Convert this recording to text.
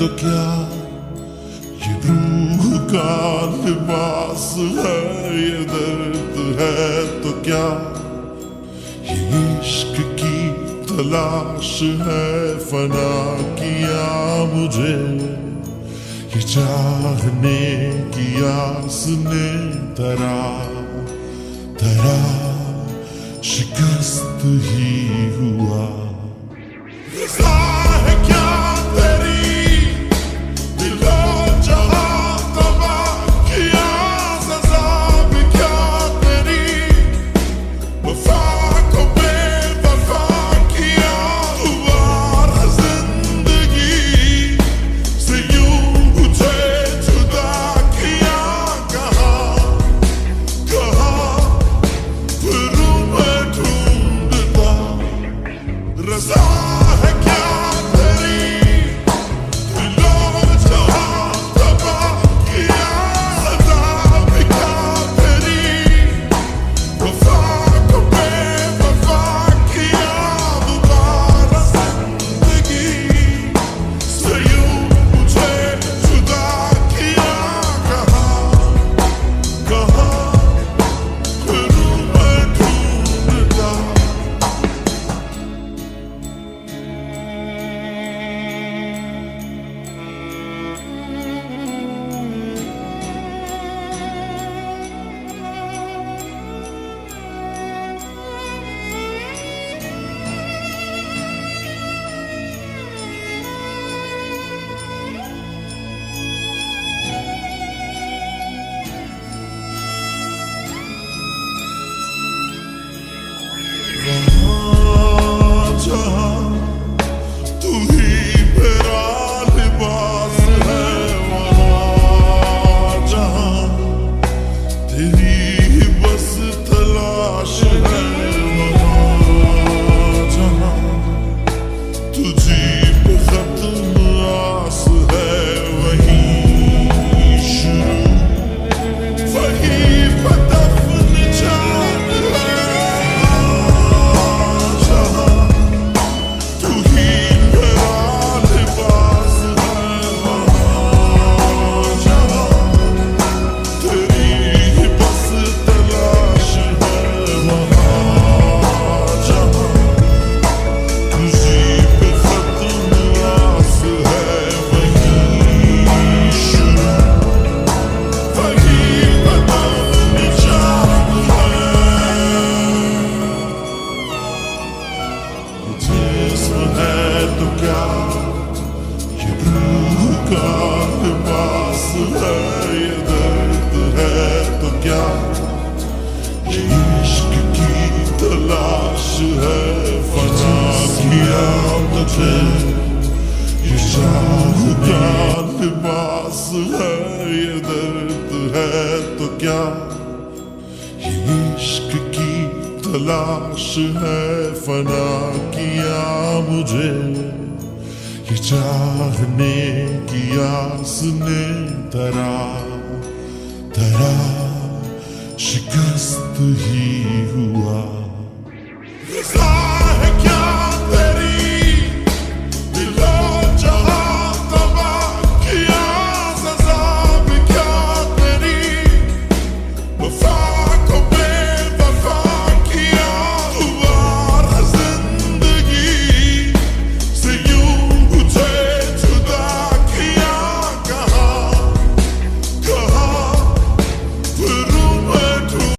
तो क्या ये रूह का लिबास है, ये दर्द है तो क्या ये इश्क की तलाश है। फना किया मुझे ये चाहने की आस ने, तरा तरा शिकस्त ही हुआ। है क्या तेरी दिलो जहां तबाह किया, सजा भी क्या तेरी वफा को बेवफा किया। दोबारा जिंदगी से यूं मुझे जुदा किया। कहाँ कहाँ फिरूं मैं ढूंढता, रज़ा है क्या तू ही मेरा लिबास है। वहाँ जहाँ तेरी ही बस तलाश है। वहाँ जहाँ तुझी पे खत्म आस है, वहीं शुरू वहीं पे दफन जान है। जिस्म है तो क्या ये रूह का लिबास है, ये दर्द है तो क्या ये इश्क की तलाश है। फना किया मुझे ये चाह का लिबास है, ये दर्द है तो क्या ये इश्क की तलाश है। फना किया मुझे ये चाहने की आस ने, तरा तरा शिकस्त ही हुआ।